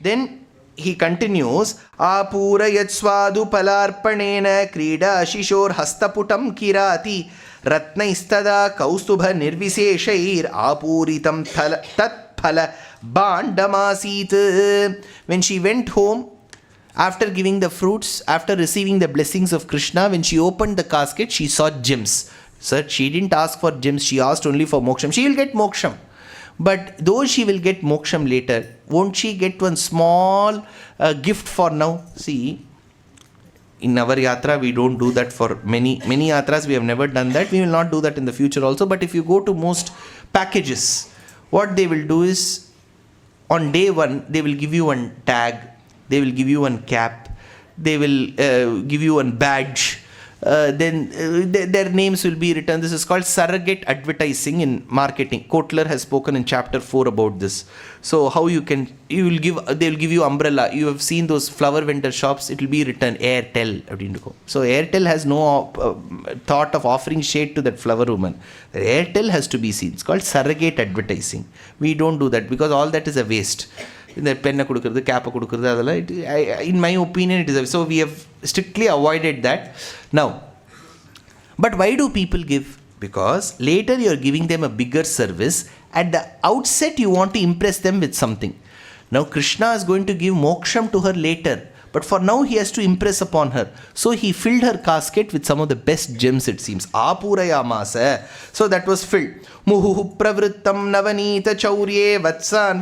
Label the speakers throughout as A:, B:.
A: Then he continues, Apurayat swadu palarpanena krida shishor hastaputam kirati ratnaistada kaustubha nirviseshair apuritam tat phala bandamasit. When she went home, after giving the fruits, after receiving the blessings of Krishna, when she opened the casket, she saw gems. Sir, she didn't ask for gems, she asked only for moksham. She will get moksham. But though she will get moksham later, won't she get one small gift for now? See, in our yatra, we don't do that for many yatras. We have never done that. We will not do that in the future also. But if you go to most packages, what they will do is, on day one, they will give you one tag, they will give you one cap, they will give you one badge. Then their names will be written. This is called surrogate advertising in marketing. Kotler has spoken in chapter 4 about this. So how they'll give you umbrella. You have seen those flower vendor shops, it will be written Airtel. So Airtel has no thought of offering shade to that flower woman. Airtel has to be seen. It's called surrogate advertising. We don't do that because all that is a waste. இந்த பெண்ணை கொடுக்குறது கேப்பை கொடுக்குறது அதெல்லாம் in my opinion it is. So we have strictly avoided that. Now but why do people give? Because later you are giving them a bigger service. At the outset you want to impress them with something. Now Krishna is going to give moksham to her later, but for now he has to impress upon her. So he filled her casket with some of the best gems, it seems. Apurayamasa. So that was filled. Muhu pravrittam navanita chaurye vatsan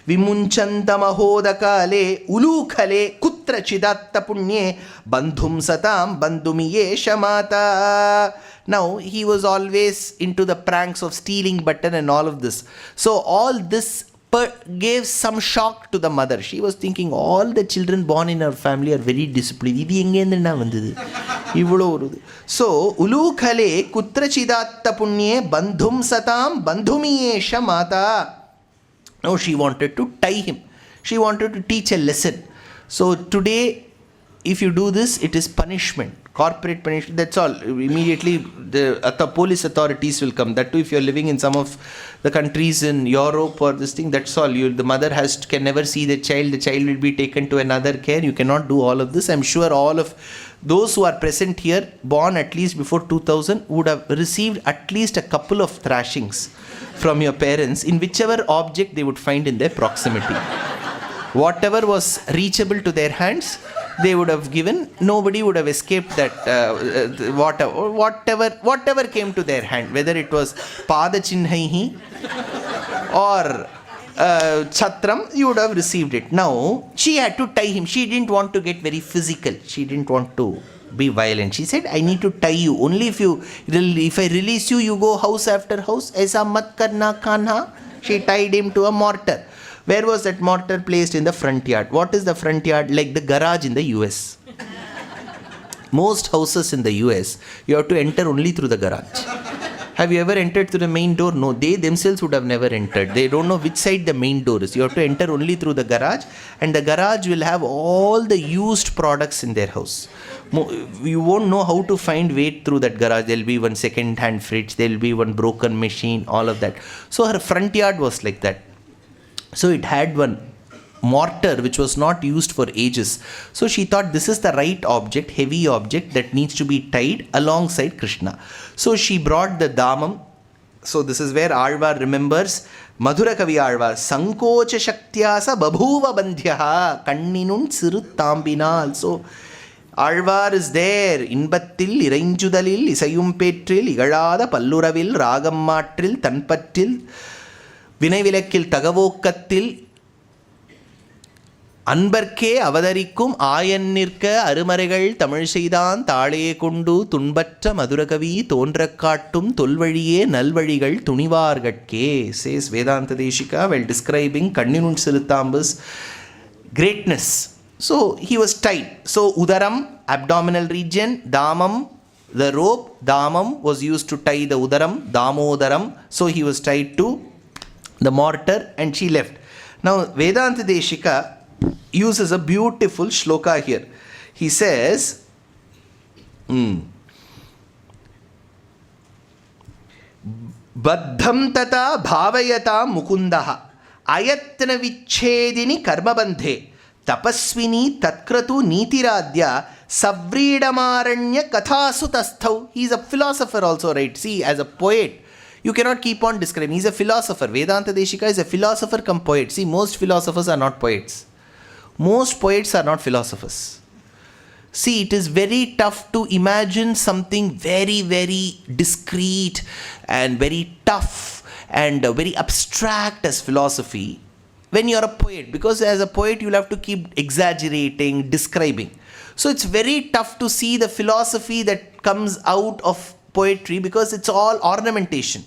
A: vimunchantamahod-kale ulukhale kutra chidatta punye bandhum satam bandhumiye shamata. Now he was always into the pranks of stealing button and all of this. So all this gave some shock to the mother. She was thinking all the children born in our family are very disciplined. Idu engendna vandhudu ivlo oru. So ulukhale kutra chidatta punye bandhum satam bandhumiyesha mata. Now she wanted to tie him. She wanted to teach a lesson. So today if you do this, it is punishment, corporate punishment. That's all. Immediately the police authorities will come. That too, if you are living in some of the countries in Europe or this thing, that's all. The mother can never see the child. The child will be taken to another care. You cannot do all of this. I'm sure all of those who are present here, born at least before 2000, would have received at least a couple of thrashings from your parents in whichever object they would find in their proximity. Whatever was reachable to their hands, they would have given. Nobody would have escaped that. Whatever came to their hand, whether it was pada chinhaihi or chatram, you would have received it. Now she had to tie him. She didn't want to get very physical. She didn't want to be violent. She said, I need to tie you. Only if I release you, you go house after house. Aisa mat karna kanha. She tied him to a mortar. Where was that mortar placed? In the front yard. What is the front yard? Like the garage in the US. Most houses in the US, you have to enter only through the garage. Have you ever entered through the main door? No, they themselves would have never entered. They don't know which side the main door is. You have to enter only through the garage, and the garage will have all the used products in their house. You won't know how to find way through that garage. There will be one second-hand fridge, there will be one broken machine, all of that. So her front yard was like that. So it had one mortar which was not used for ages. So she thought this is the right object, heavy object that needs to be tied alongside Krishna. So she brought the damam. So this is where Alvar remembers Madhura Kavi Alvar. Sankocha Shaktyasa Babhuva Bandhyaha Kanninun Sirutambinal. So Alvar is there. Inbattil Irainjudalil Isayum Petril Igalada Palluravil Ragam Matril Tanpattil வினை விலக்கில் தகவோக்கத்தில் அன்பர்க்கே அவதரிக்கும் ஆயன் நிற்க அருமறைகள் தமிழ் செய்தான் தாளே கொண்டு துன்பற்ற மதுரகவி தோன்றக் காட்டும் தொல்வழியே நல்வழிகள் துணிவார்கட்கே, says Vedanta Desika while describing Kanninun Siruthambu's greatness. So he was tied. So udaram, abdominal region, damam, the rope, damam was used to tie the udaram, damodaram. So he was tied to the mortar and she left. Now Vedanta Desika uses a beautiful shloka here. He says, Baddham tata bhavayatam mukundaha ayatna vichedini karmabandhe tapasvini tatkratu nitiradya savridamaranya kathasutasthav. He is a philosopher also, right? See, as a poet, you cannot keep on describing. He is a philosopher. Vedanta Desika is a philosopher come poet. See, most philosophers are not poets. Most poets are not philosophers. See, it is very tough to imagine something very, very discreet and very tough and very abstract as philosophy when you are a poet, because as a poet you will have to keep exaggerating, describing. So it's very tough to see the philosophy that comes out of poetry because it's all ornamentation.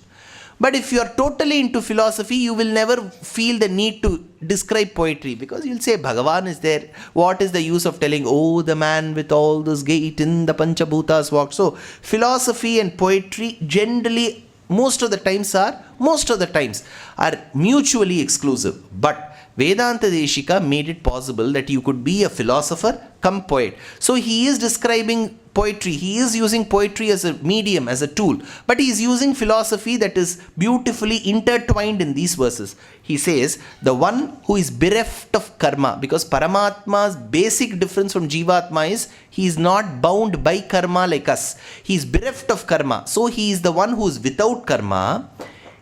A: But if you are totally into philosophy, you will never feel the need to describe poetry, because you'll say Bhagavan is there. What is the use of telling, oh, the man with all this gait in the Panchabhutas walked? So philosophy and poetry generally most of the times are mutually exclusive. But Vedanta Desika made it possible that you could be a philosopher come poet. So he is describing poetry. He is using poetry as a medium, as a tool. But he is using philosophy that is beautifully intertwined in these verses. He says, the one who is bereft of karma, because Paramatma's basic difference from Jivatma is he is not bound by karma like us. He is bereft of karma. So he is the one who is without karma.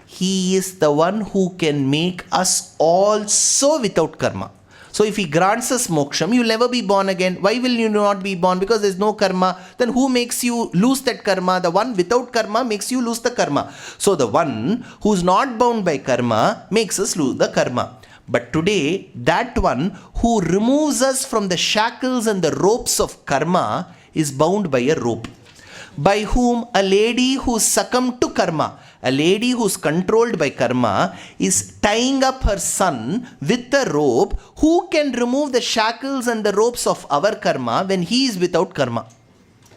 A: He is the one who can make us also without karma. So if he grants us moksham, you will never be born again. Why will you not be born? Because there is no karma. Then who makes you lose that karma? The one without karma makes you lose the karma. So the one who is not bound by karma makes us lose the karma. But today, that one who removes us from the shackles and the ropes of karma is bound by a rope. By whom? A lady who succumbed to karma. A lady who's controlled by karma is tying up her son with a rope. Who can remove the shackles and the ropes of our karma when he is without karma?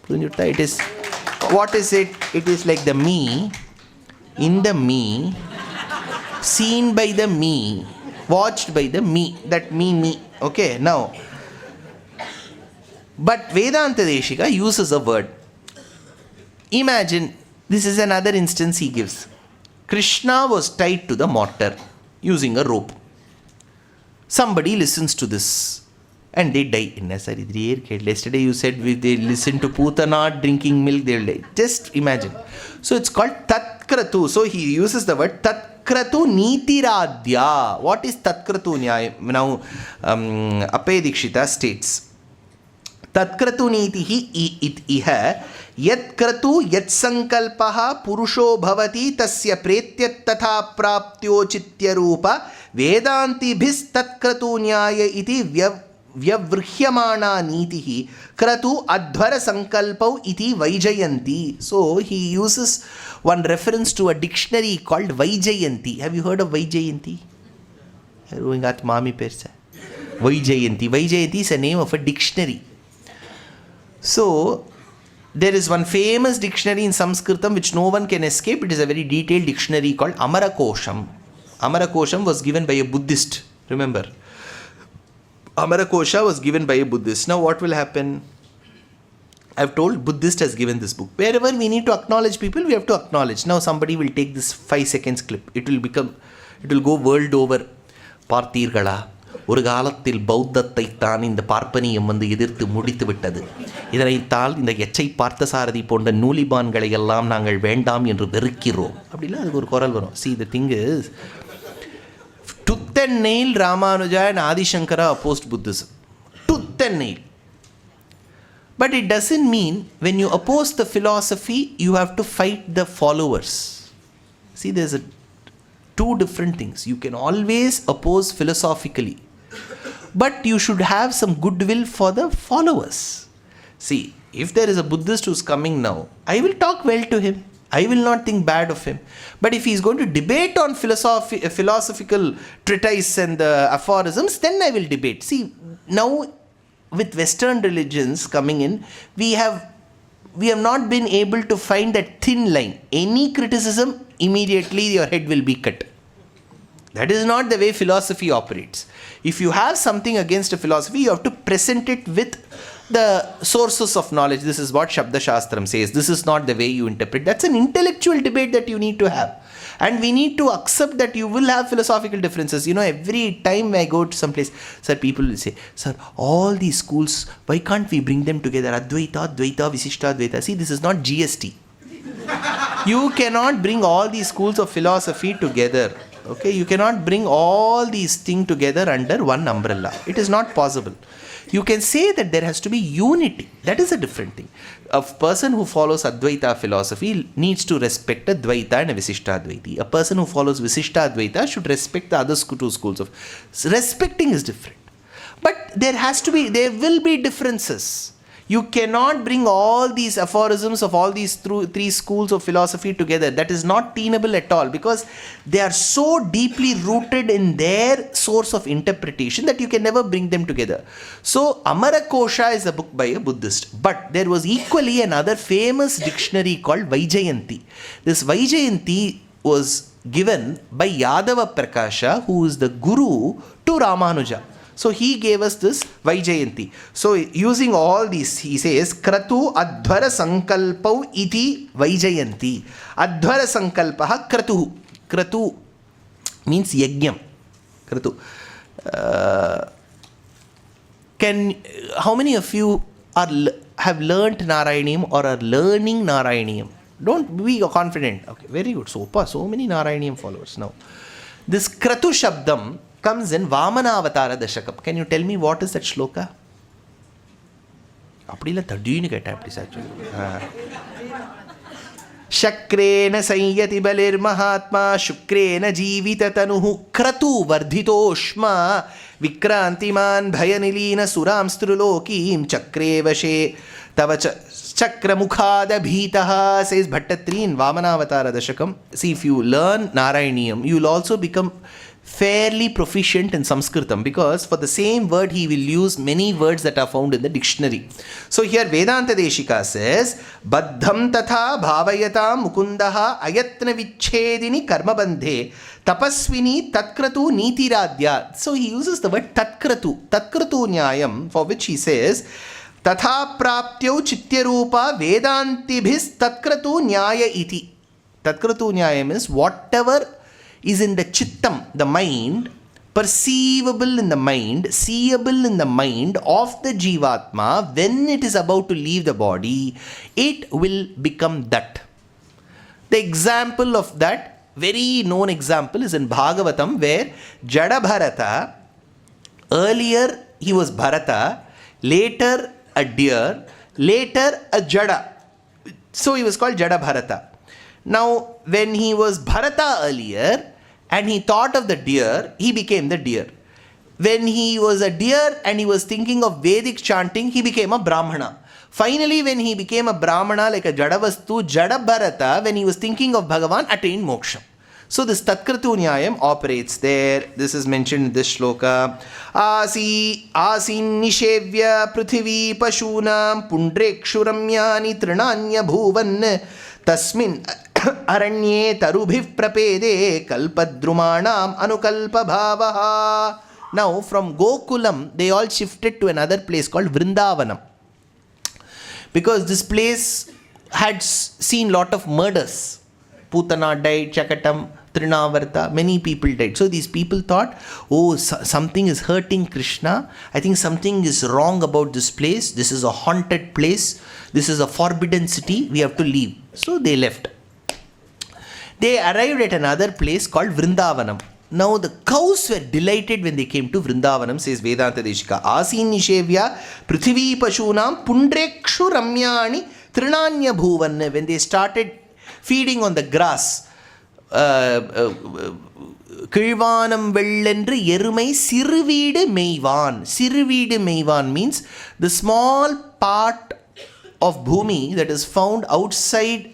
A: It is, what is it? It is like the me, in the me, seen by the me, watched by the me. That me. Okay, now. But Vedanta Desika uses a word. Imagine, this is another instance he gives. Krishna was tied to the mortar using a rope. Somebody listens to this and they die. Yesterday you said they listen to Putana drinking milk, they'll die. Just imagine. So it's called Tatkratu. So he uses the word Tatkratu Nitiradya. What is Tatkratu Nyaya? Now, Appe Dikshita states, Tatkratu Nitihi iha Yat kratu yat sankalpaha purusho bhavati tasya pretyat tatha praptyo chitya rupa vedanti bhis tat kratu nyaya iti vyavrihyamana nitihi kratu adhvara sankalpau iti vaijayanti. So he uses one reference to a dictionary called Vaijayanti. Have you heard of Vaijayanti? Vaijayanti. Vaijayanti is a name of a dictionary. So there is one famous dictionary in Sanskritam which no one can escape. It is a very detailed dictionary called Amarakosham. Amarakosham was given by a Buddhist. Remember, Amarakosha was given by a Buddhist. Now what will happen? I have told Buddhist has given this book. Wherever we need to acknowledge people, we have to acknowledge. Now somebody will take this 5 seconds clip. It will go world over. Partirgala. ஒரு காலத்தில் பௌத்தத்தை தான் இந்த பார்ப்பனியம் எதிர்த்து முடித்து விட்டது. இதனைத்தால் இந்த எச்சை பார்த்தசாரதி போன்ற நூலிபான்களை எல்லாம் நாங்கள் வேண்டாம் என்று வெறுக்கிறோம். அப்படிலாம் அதுக்கு ஒரு குரல் வரும். See, the thing is, tooth and nail Ramanuja and Adi Shankara opposed Buddhism. Tooth and nail. But it doesn't mean when you oppose the philosophy, you have to fight the followers. See, there's two different things. You can always oppose philosophically, but you should have some goodwill for the followers. See, if there is a Buddhist who's coming now, I will talk well to him. I will not think bad of him. But if he is going to debate on philosophical treatise and the aphorisms, then I will debate. See, now with Western religions coming in, we have not been able to find that thin line. Any criticism, immediately your head will be cut. That is not the way philosophy operates. If you have something against a philosophy, you have to present it with the sources of knowledge. This is what Shabda Shastram says. This is not the way you interpret. That's an intellectual debate that you need to have. And we need to accept that you will have philosophical differences. Every time I go to some place, sir, people will say, sir, all these schools, why can't we bring them together? Advaita, Dvaita, Visishta, Dvaita. See, this is not GST. You cannot bring all these schools of philosophy together. Okay, you cannot bring all these things together under one umbrella. It is not possible. You can say that there has to be unity. That is a different thing. A person who follows Advaita philosophy needs to respect Advaita and Visishta Advaiti. A person who follows Visishta Advaita should respect the other two schools of. Respecting is different. But there will be differences. You cannot bring all these aphorisms of all these three schools of philosophy together. That is not tenable at all, because they are so deeply rooted in their source of interpretation that you can never bring them together. So, Amarakosha is a book by a Buddhist. But there was equally another famous dictionary called Vaijayanti. This Vaijayanti was given by Yaadavaabhyudayam, who is the guru to Ramanuja. So he gave us this Vaijayanti. So using all these, he says, Kratu Adhvara Sankalpau iti Vaijayanti. Adhvara Sankalpaha Kratu. Kratu means Yajnam. Kratu. How many of you have learnt Narayaniyam or are learning Narayaniyam? Don't be confident. Okay, very good. So many Narayaniyam followers now. This Kratu Shabdam comes in Vamanavathara Dashakam. Can you tell me what is that shloka? Appadila thadini ketta please actually. Shakrena Sanyati Balir Mahatma Shukrena Jivita Tanuhu Kratu Vardhitoshma Vikrantiman Bhayanilina Suram Strulokim Chakre Vashe Tavacha Chakramukhada Bhitaha, says Bhattatri in Vamanavathara Dashakam. See, if you learn Narayaniyam, you will also become fairly proficient in Sanskritam, because for the same word he will use many words that are found in the dictionary. So here Vedanta Desika says, Baddham tatha bhavayatam mukundaha ayatna vichedini karma bandhe tapasvini tatkratu nitiradya. So he uses the word tatkratu nyayam, for which he says, Tatha praptyau chityarupa vedantibhis tatkratu nyaya iti. Tatkratu nyayam is whatever is in the chittam, the mind, perceivable in the mind, seeable in the mind of the Jivatma, when it is about to leave the body, it will become that. The example of that, very known example, is in Bhagavatam, where Jada Bharata, earlier he was Bharata, later a deer, later a Jada. So he was called Jada Bharata. Now, when he was Bharata earlier, and he thought of the deer, he became the deer. When he was a deer and he was thinking of Vedic chanting, he became a Brahmana. Finally, when he became a Brahmana, like a Jadavastu, Jada Bharata, when he was thinking of Bhagavan, attained moksha. So this Tatkratu Nyayam operates there. This is mentioned in this shloka. Asin nishevya prithvi pashunam pundrekshuramyani trinanya bhuvan tasmin aranye tarubhiv prapede kalpadrumanam anukalpa bhavaha. Now from Gokulam, they all shifted to another place called Vrindavanam, because this place had seen lot of murders. Putana died, Chakatam, Trinavarta, many people died. So these people thought, something is hurting Krishna. I think something is wrong about this place. This is a haunted place. This is a forbidden city. We have to leave. So they left. They arrived at another place called Vrindavanam. Now the cows were delighted when they came to Vrindavanam, says Vedanta Desika. Asin nishevya prithvi pashunam pundrekshu ramyani trinanya bhuvan. When they started feeding on the grass, Kilvanam Vellendru Yerumai Sirveedu Meivan. Sirveedu Meivan means the small part of bhumi that is found outside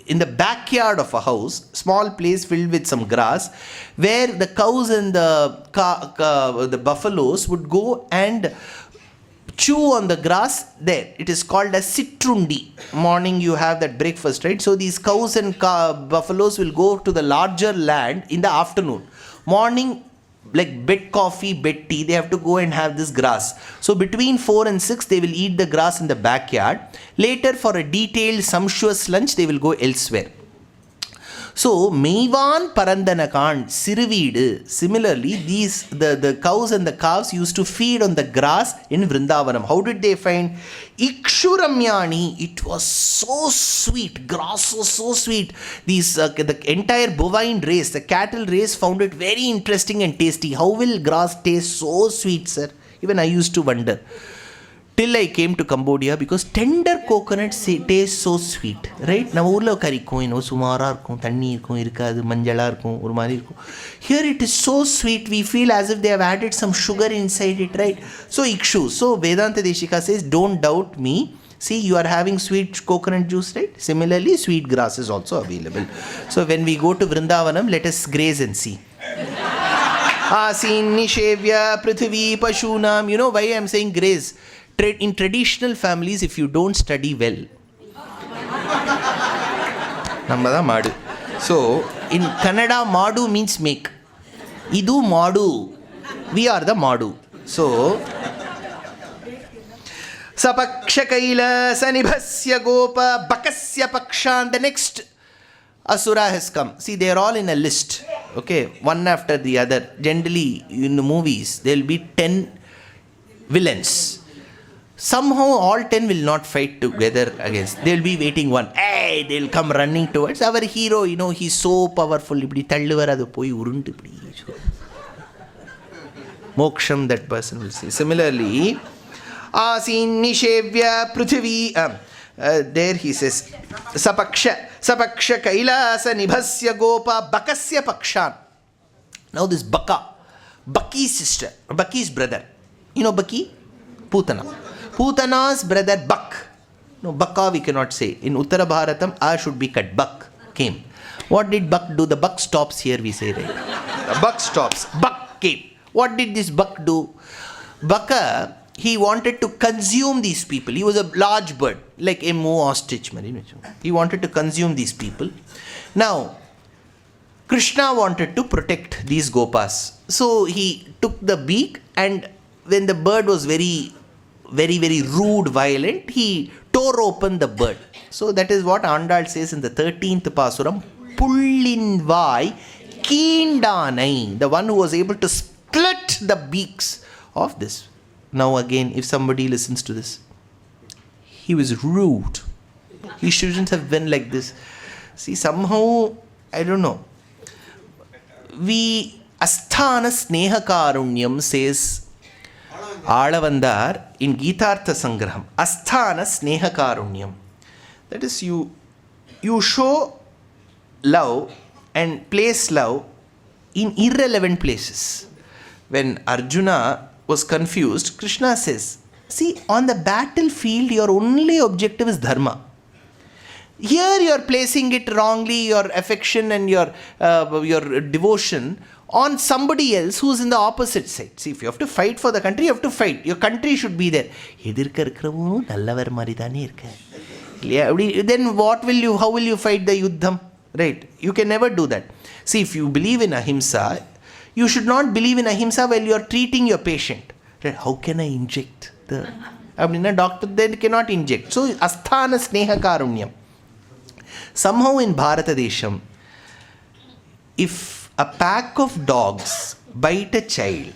A: in the backyard of a house, small place filled with some grass, where the cows and the buffaloes would go and chew on the grass there. It is called as sitrundi. Morning you have that breakfast, right? So these cows and buffaloes will go to the larger land in the afternoon. Morning, like bed coffee, bed tea, they have to go and have this grass. So between 4 and 6, they will eat the grass in the backyard. Later, for a detailed, sumptuous lunch, they will go elsewhere. So, Meivan Parandanakan, Sirividu. Similarly, the cows and the calves used to feed on the grass in Vrindavanam. How did they find? Ikshuramyani, it was so sweet. Grass was so sweet. The entire bovine race, the cattle race, found it very interesting and tasty. How will grass taste so sweet, sir? Even I used to wonder. Till I came to Cambodia, because tender coconuts taste so sweet, right? நம்ம ஊர்ல கறிக்கும் இன்னும் சுமாரா இருக்கும், தண்ணி இருக்கும், இருக்காது, மஞ்சளா இருக்கும், ஒரு மாதிரி இருக்கும். Here it is so sweet, we feel as if they have added some sugar inside it, right? So Ikshu. So Vedanta Desika says, don't doubt me. See, you are having sweet coconut juice, right? Similarly, sweet grass is also available. So when we go to Vrindavanam, let us graze and see. Asin Nishevya Prithvi Pashunam. You know why I am saying graze? In traditional families, if you don't study well, nammada madu. So in Kannada, madu means make. Idu madu. We are the madu. So Sapaksha Kaila Sanibhasya Gopa Bakasya Pakshan. The next Asura has come. See, they are all in a list. Okay, one after the other. Generally, in the movies, there will be 10 villains. Somehow all 10 will not fight together against. They will be waiting one. Hey, they will come running towards our hero. You know, he's so powerful. Moksham, that person will say. Similarly, Asin Nishevya Prithvi. There he says, Sapaksha Kailasa Nibhasya Gopa Bakasya Pakshan. Now this Baka, Baki's sister, Baki's brother. You know Baki? Putana. Putana's brother Bak. No, Baka we cannot say. In Uttara Bharatam, A should be cut. Bak came. What did Bak do? The Bak stops here, we say, right? The Bak stops. Bak came. What did this Bak do? Baka, he wanted to consume these people. He was a large bird, like a ostrich. He wanted to consume these people. Now, Krishna wanted to protect these gopas. So he took the beak, and when the bird was very rude, violent, he tore open the bird. So that is what Andal says in the 13th Pasuram, Pullinvai Kindanai, the one who was able to split the beaks of this. Now again, if somebody listens to this, he was rude. He shouldn't have been like this. See, somehow, I don't know. Asthana Snehakarunyam says, Alavandar in Gitartha Sangraham, Asthana Snehakarunyam. That is, you show love and place love in irrelevant places. When Arjuna was confused, Krishna says, see, on the battlefield, your only objective is dharma. Here you are placing it wrongly, your affection and your devotion on somebody else who is in the opposite side. See, if you have to fight for the country, you have to fight. Your country should be there. Then how will you fight the yuddham? Right? You can never do that. See, if you believe in ahimsa, you should not believe in ahimsa while you are treating your patient. Right? How can I inject? A doctor then cannot inject. So, asthana sneha karunyam. Somehow in Bharata Desham, if a pack of dogs bite a child,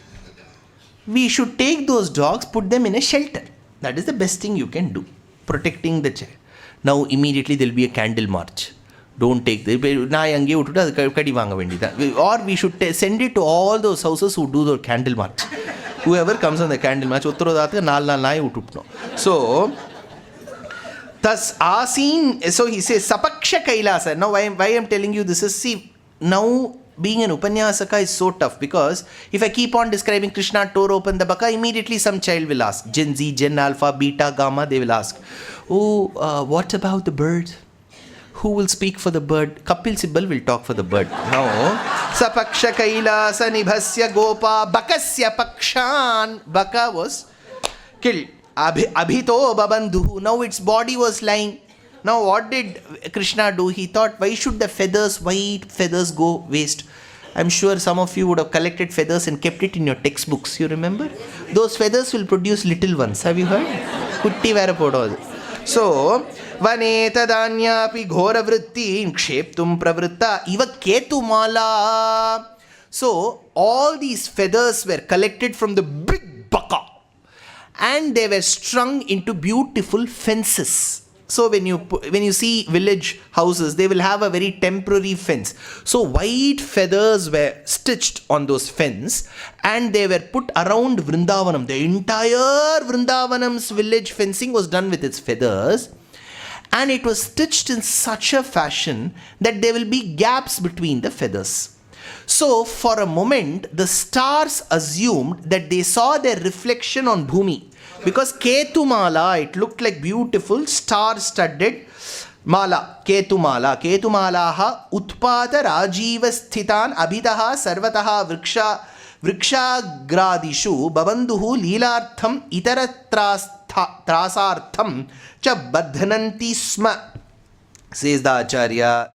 A: we should take those dogs, put them in a shelter. That is the best thing you can do, protecting the child. Now immediately there will be a candle march. Don't take the... Or we should send it to all those houses who do the candle march. Whoever comes on the candle march, so... Thus, Asin, so he says, Sapaksha Kailasa. Now, why I am telling you this is, see, now being an Upanyasaka is so tough, because if I keep on describing Krishna tore open the Baka, immediately some child will ask, Gen Z, Gen Alpha, Beta, Gamma, they will ask, what about the bird? Who will speak for the bird? Kapil Sibal will talk for the bird. Now, Sapaksha Kailasa Nibhasya Gopa Bakasya Pakshan. Baka was killed. Abhito babandhu. Now its body was lying. Now what did Krishna do? He thought, why should the white feathers go waste? I'm sure some of you would have collected feathers and kept it in your textbooks. You remember? Those feathers will produce little ones. Have you heard? Kutti vera podu. So, vane tadanya ghora vritti ksheptum pravritta iva ketumala. So, all these feathers were collected from the big Baka and they were strung into beautiful fences. So when you see village houses, they will have a very temporary fence. So white feathers were stitched on those fence and they were put around Vrindavanam. The entire Vrindavanam's village fencing was done with its feathers, and it was stitched in such a fashion that there will be gaps between the feathers. So for a moment, the stars assumed that they saw their reflection on Bhumi. Because Ketumala, it looked like beautiful star-studded mala. Ketumala. Ketumalaha utpata rajiva sthitan abhidaha sarvataha vrikshagradishu babanduhu leelartham itaratrasartham cha badhananti sma, says the Acharya.